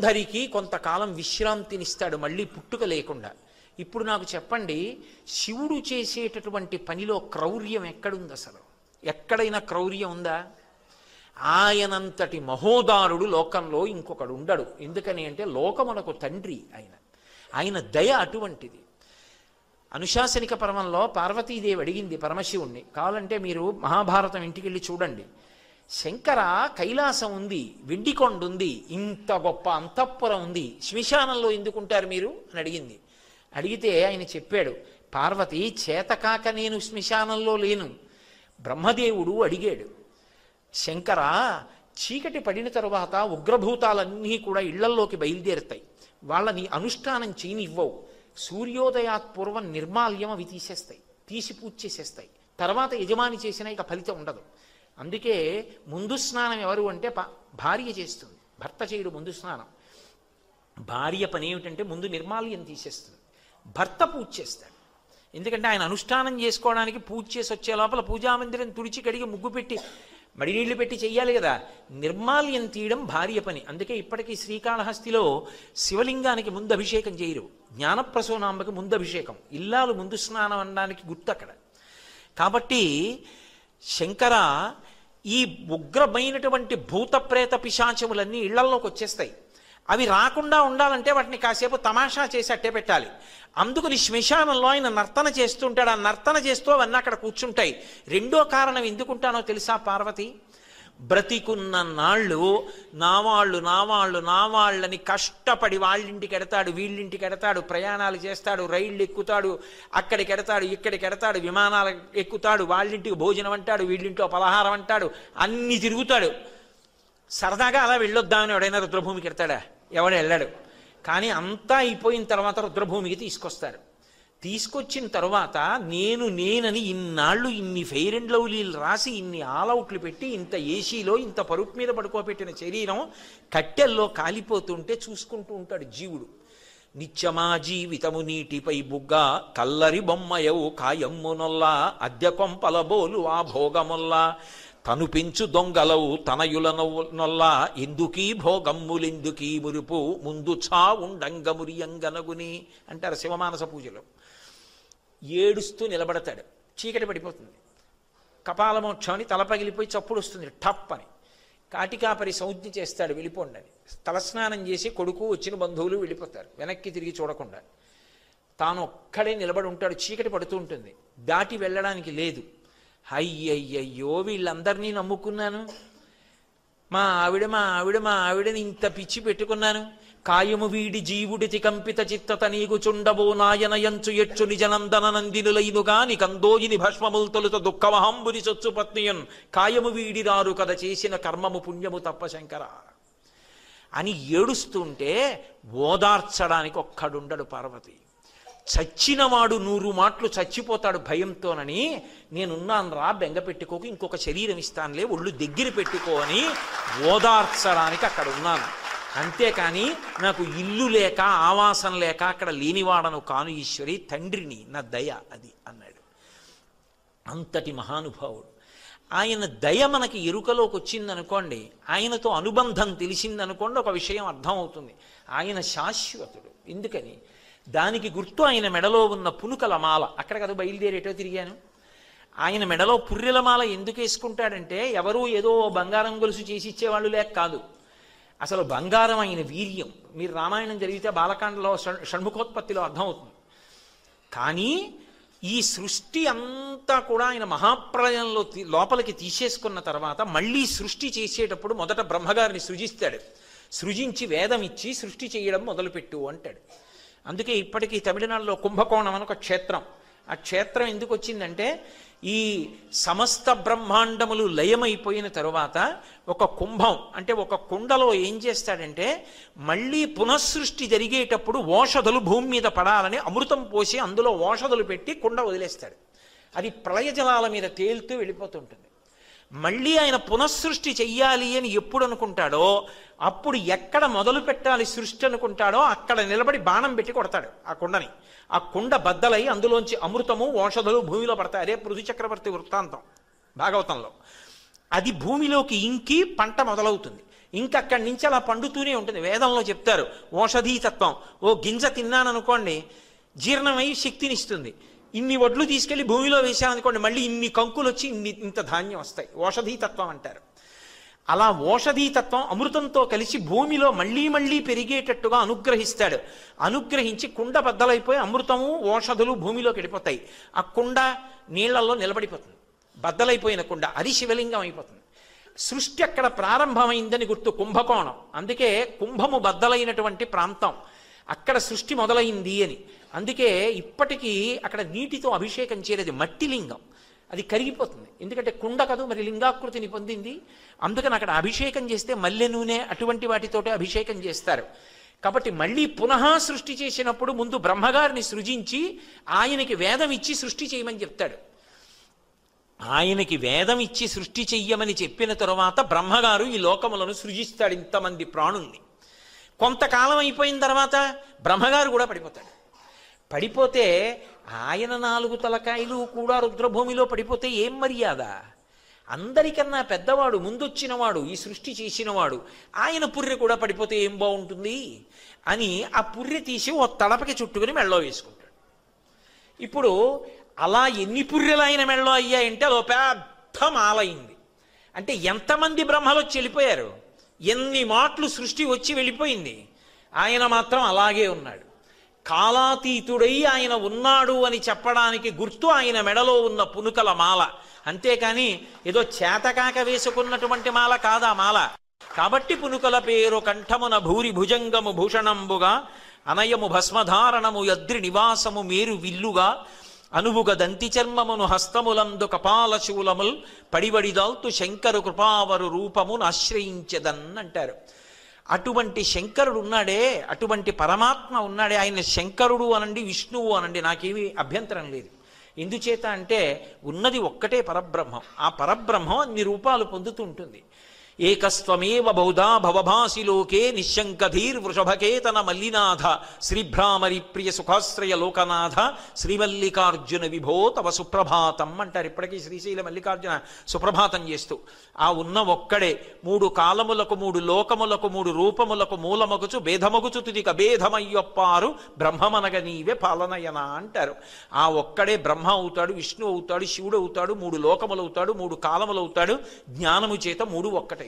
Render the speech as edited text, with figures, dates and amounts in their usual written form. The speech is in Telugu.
అందరికీ కొంతకాలం విశ్రాంతినిస్తాడు, మళ్ళీ పుట్టుక లేకుండా. ఇప్పుడు నాకు చెప్పండి, శివుడు చేసేటటువంటి పనిలో క్రౌర్యం ఎక్కడుంది? అసలు ఎక్కడైనా క్రౌర్యం ఉందా? ఆయనంతటి మహోదారుడు లోకంలో ఇంకొకడు ఉండడు. ఎందుకని అంటే లోకమునకు తండ్రి ఆయన దయ అటువంటిది. అనుశాసనిక పర్వంలో పార్వతీదేవి అడిగింది పరమశివుణ్ణి, కావాలంటే మీరు మహాభారతం ఇంటికి వెళ్ళి చూడండి. శంకర, కైలాసం ఉంది, వెండికొండ ఉంది, ఇంత గొప్ప అంతఃపురం ఉంది, శ్మశానంలో ఎందుకుంటారు మీరు అని అడిగింది. అడిగితే ఆయన చెప్పాడు, పార్వతి, చేతకాక నేను శ్మశానంలో లేను. బ్రహ్మదేవుడు అడిగాడు, శంకర, చీకటి పడిన తరువాత ఉగ్రభూతాలన్నీ కూడా ఇళ్లల్లోకి బయలుదేరుతాయి, వాళ్ళని అనుష్ఠానం చేయనివ్వవు. సూర్యోదయాత్ పూర్వం నిర్మాల్యం అవి తీసేస్తాయి, తీసి పూజ చేసేస్తాయి. తర్వాత యజమాని చేసినా ఇక ఫలితం ఉండదు. అందుకే ముందు స్నానం ఎవరు అంటే భార్య చేస్తుంది, భర్త చేయడు ముందు స్నానం. భార్య పని ఏమిటంటే ముందు నిర్మాల్యం తీసేస్తుంది, భర్త పూజ చేస్తాడు. ఎందుకంటే ఆయన అనుష్ఠానం చేసుకోవడానికి పూజ చేసి వచ్చే లోపల పూజామందిరం తుడిచి కడిగి ముగ్గు పెట్టి మడినీళ్లు పెట్టి చెయ్యాలి కదా. నిర్మాల్యం తీయడం భార్య పని. అందుకే ఇప్పటికీ శ్రీకాళహస్తిలో శివలింగానికి ముందు అభిషేకం చేయరు, జ్ఞానప్రసూనాంబకి ముందు అభిషేకం, ఇల్లాలు ముందు స్నానం అనడానికి గుర్తు అక్కడ. కాబట్టి శంకర, ఈ ఉగ్రమైనటువంటి భూత ప్రేత పిశాచములన్నీ ఇళ్లల్లోకి వచ్చేస్తాయి. అవి రాకుండా ఉండాలంటే వాటిని కాసేపు తమాషా చేసి అట్టే పెట్టాలి. అందుకని శ్మశానంలో ఆయన నర్తన చేస్తుంటాడు. ఆ నర్తన చేస్తూ అవన్నీ అక్కడ కూర్చుంటాయి. రెండో కారణం ఎందుకుంటానో తెలుసా పార్వతి? బ్రతికున్న నాళ్ళు నావాళ్ళని కష్టపడి వాళ్ళింటికి ఎడతాడు, వీళ్ళింటికి ఎడతాడు, ప్రయాణాలు చేస్తాడు, రైళ్ళు ఎక్కుతాడు, అక్కడికి ఎడతాడు, ఇక్కడికి ఎడతాడు, విమానాలు ఎక్కుతాడు, వాళ్ళింటికి భోజనం అంటాడు, వీళ్ళింట్లో పలహారం అంటాడు, అన్నీ తిరుగుతాడు. సరదాగా అలా వెళ్ళొద్దామని ఎవడైనా రుద్రభూమికి ఎడతాడా? ఎవడు వెళ్ళాడు. కానీ అంతా అయిపోయిన తర్వాత రుద్రభూమికి తీసుకొస్తారు. తీసుకొచ్చిన తర్వాత నేనని ఇన్నాళ్ళు ఇన్ని ఫెయిర్ అండ్ లవ్లీలు రాసి, ఇన్ని ఆల్అవుట్లు పెట్టి, ఇంత ఏసీలో ఇంత పరుపు మీద పడుకోబెట్టిన శరీరం కట్టెల్లో కాలిపోతుంటే చూసుకుంటూ ఉంటాడు జీవుడు. నిత్యమా జీవితము నీటిపై బుగ్గ, కల్లరి బొమ్మయవు కాయమ్మునొల్లా, అద్దె కొంపల బోలు ఆ భోగముల్లా, తను పెంచు దొంగలవు తనయుల నొల్లా, ఎందుకీ భోగమ్ములెందుకీ మురుపు, ముందు చావుండంగమురియంగనగుని అంటారు శివమానస పూజలో. ఏడుస్తూ నిలబడతాడు, చీకటి పడిపోతుంది, కపాలమోక్షం అని తల పగిలిపోయి చప్పుడు వస్తుంది టప్ అని. కాటికాపరి సంజ్ఞ చేస్తాడు, వెళ్ళిపోండి అని. తలస్నానం చేసి కొడుకు వచ్చిన బంధువులు వెళ్ళిపోతారు, వెనక్కి తిరిగి చూడకుండా. తాను ఒక్కడే నిలబడి ఉంటాడు, చీకటి పడుతూ ఉంటుంది, దాటి వెళ్ళడానికి లేదు. అయ్యయ్యయ్యో, వీళ్ళందరినీ నమ్ముకున్నాను, మా ఆవిడని ఇంత పిచ్చి పెట్టుకున్నాను, కాయము వీడి జీవుడితి కంపిత చిత్తత నీకు చుండబో నాయనయంచు ఎచ్చు నిజనందన నందినులైనుగా నికందోయిని భస్మములు తొలుత దుఃఖమహంబుని సొచ్చు పత్నియన్, కాయము వీడి రారు కథ చేసిన కర్మము పుణ్యము తప్ప శంకర అని ఏడుస్తుంటే ఓదార్చడానికి ఒక్కడుండడు పార్వతి. చచ్చినవాడు 100 మాటలు చచ్చిపోతాడు భయంతోనని, నేనున్నాను రా, బెంగ పెట్టుకోకు, ఇంకొక శరీరం ఇస్తానులే, ఒళ్ళు దగ్గర పెట్టుకో అని ఓదార్చడానికి అక్కడ ఉన్నాను. అంతేకాని నాకు ఇల్లు లేక ఆవాసం లేక అక్కడ లేనివాడను కాను ఈశ్వరి, తండ్రిని, నా దయ అది అన్నాడు. అంతటి మహానుభావుడు. ఆయన దయ మనకి ఎరుకలోకి వచ్చిందనుకోండి, ఆయనతో అనుబంధం తెలిసిందనుకోండి, ఒక విషయం అర్థమవుతుంది, ఆయన శాశ్వతుడు. ఎందుకని? దానికి గుర్తు ఆయన మెడలో ఉన్న పునుకల మాల. అక్కడ కదా బయలుదేరేటో తిరిగాను. ఆయన మెడలో పుర్రెల మాల ఎందుకు వేసుకుంటాడంటే, ఎవరూ ఏదో బంగారం గొలుసు చేసి ఇచ్చేవాళ్ళు లేక కాదు, అసలు బంగారం ఆయన వీర్యం. మీరు రామాయణం జరిగితే బాలకాండలో షణ్ముఖోత్పత్తిలో అర్థమవుతుంది. కానీ ఈ సృష్టి అంతా కూడా ఆయన మహాప్రళయంలో లోపలికి తీసేసుకున్న తర్వాత మళ్ళీ సృష్టి చేసేటప్పుడు మొదట బ్రహ్మగారిని సృజిస్తాడు. సృజించి వేదం ఇచ్చి సృష్టి చేయడం మొదలుపెట్టు అంటాడు. అందుకే ఇప్పటికీ తమిళనాడులో కుంభకోణం అని ఒక క్షేత్రం. ఆ క్షేత్రం ఎందుకు వచ్చిందంటే, ఈ సమస్త బ్రహ్మాండములు లయమైపోయిన తరువాత ఒక కుంభం అంటే ఒక కుండలో ఏం చేస్తాడంటే, మళ్ళీ పునఃసృష్టి జరిగేటప్పుడు ఓషధులు భూమి మీద పడాలని అమృతం పోసి అందులో ఓషధులు పెట్టి కుండ వదిలేస్తాడు. అది ప్రళయ జలాల మీద తేలుతూ వెళ్ళిపోతుంటుంది. మళ్ళీ ఆయన పునఃసృష్టి చెయ్యాలి అని ఎప్పుడు అనుకుంటాడో, అప్పుడు ఎక్కడ మొదలు పెట్టాలి సృష్టి అనుకుంటాడో అక్కడ నిలబడి బాణం పెట్టి కొడతాడు ఆ కుండని. ఆ కుండ బద్దలై అందులోంచి అమృతము ఓషధులు భూమిలో పడతాయి. అదే పృథు చక్రవర్తి వృత్తాంతం భాగవతంలో. అది భూమిలోకి ఇంకి పంట మొదలవుతుంది. ఇంకక్కడి నుంచి అలా పండుతూనే ఉంటుంది. వేదంలో చెప్తారు ఓషధీతత్వం. ఓ గింజ తిన్నాననుకోండి జీర్ణమై శక్తినిస్తుంది. ఇన్ని వడ్లు తీసుకెళ్లి భూమిలో వేశామనుకోండి మళ్ళీ ఇన్ని కంకులు వచ్చి ఇంత ధాన్యం వస్తాయి. ఓషధీతత్వం అంటారు. అలా ఓషధీతత్వం అమృతంతో కలిసి భూమిలో మళ్ళీ మళ్ళీ పెరిగేటట్టుగా అనుగ్రహిస్తాడు. అనుగ్రహించి కుండ బద్దలైపోయి అమృతము ఓషధులు భూమిలోకి వెళ్ళిపోతాయి. ఆ కుండ నీళ్లలో నిలబడిపోతుంది. బద్దలైపోయిన కుండ అది శివలింగం అయిపోతుంది. సృష్టి అక్కడ ప్రారంభమైందని గుర్తు కుంభకోణం. అందుకే కుంభము బద్దలైనటువంటి ప్రాంతం, అక్కడ సృష్టి మొదలైంది అని. అందుకే ఇప్పటికీ అక్కడ నీటితో అభిషేకం చేయలేదు. మట్టి లింగం, అది కరిగిపోతుంది. ఎందుకంటే కుండ కదూ మరి లింగాకృతిని పొందింది. అందుకని అక్కడ అభిషేకం చేస్తే మల్లె నూనె అటువంటి వాటితోటే అభిషేకం చేస్తారు. కాబట్టి మళ్ళీ పునః సృష్టి చేసినప్పుడు ముందు బ్రహ్మగారిని సృజించి ఆయనకి వేదం ఇచ్చి సృష్టి చేయమని చెప్తాడు. ఆయనకి వేదం ఇచ్చి సృష్టి చెయ్యమని చెప్పిన తరువాత బ్రహ్మగారు ఈ లోకములను సృజిస్తాడు ఇంతమంది ప్రాణుల్ని. కొంతకాలం అయిపోయిన తర్వాత బ్రహ్మగారు కూడా పడిపోతాడు. పడిపోతే ఆయన 4 తలకాయలు కూడా రుద్రభూమిలో పడిపోతే ఏం మర్యాద? అందరికన్నా పెద్దవాడు, ముందొచ్చినవాడు, ఈ సృష్టి చేసినవాడు, ఆయన పుర్రె కూడా పడిపోతే ఏం బాగుంటుంది అని ఆ పుర్రె తీసి ఓ తడపకి చుట్టుకుని మెళ్ళో వేసుకుంటాడు. ఇప్పుడు అలా ఎన్ని పుర్రెలు ఆయన మెళ్ళో అయ్యాయంటే అదో పెద్ద మాలయింది. అంటే ఎంతమంది బ్రహ్మలు వచ్చి వెళ్ళిపోయారు, ఎన్ని మాటలు సృష్టి వచ్చి వెళ్ళిపోయింది. ఆయన మాత్రం అలాగే ఉన్నాడు. కాలాతీతుడై ఆయన ఉన్నాడు అని చెప్పడానికి గుర్తు ఆయన మెడలో ఉన్న పునుకల మాల. అంతేకాని ఏదో చేతకాక వేసుకున్నటువంటి మాల కాదా మాల. కాబట్టి పునుకల పేరు కంఠమున భూరి భుజంగము భూషణంబుగా అనయము భస్మధారణము యద్రి నివాసము మేరు విల్లుగా అనువుగ దంతి చర్మమును హస్తములందు కపాల శూలముల్ పడివడిదాల్తు శంకరు కృపావరు రూపమును ఆశ్రయించదన్ అంటారు. అటువంటి శంకరుడు ఉన్నాడే, అటువంటి పరమాత్మ ఉన్నాడే, ఆయన శంకరుడు అనండి విష్ణువు అనండి నాకేమీ అభ్యంతరం లేదు. ఎందుచేత అంటే ఉన్నది ఒక్కటే పరబ్రహ్మం. ఆ పరబ్రహ్మం అన్ని రూపాలు పొందుతూ ఉంటుంది. ఏకస్త్వమేవ బహుధా భవభాసి లోకే నిశంకధీర్ వృషభకేతన మల్లినాథ శ్రీభ్రామరి ప్రియ సుఖాశ్రయ లోకనాథ శ్రీమల్లికార్జున విభో తవ సుప్రభాతం అంటారు. ఇప్పటికీ శ్రీశైల మల్లికార్జున సుప్రభాతం చేస్తూ ఆ ఉన్న ఒక్కడే 3 కాలములకు 3 లోకములకు 3 రూపములకు మూలమగుచు భేదమగుచు తుదిక భేదమయ్యొప్పారు బ్రహ్మమనగ నీవే పాలనయన అంటారు. ఆ ఒక్కడే బ్రహ్మ అవుతాడు, విష్ణు అవుతాడు, శివుడు అవుతాడు, 3 లోకములు అవుతాడు, 3 కాలములు అవుతాడు. జ్ఞానము చేత 3 ఒక్కటైపోతాడు.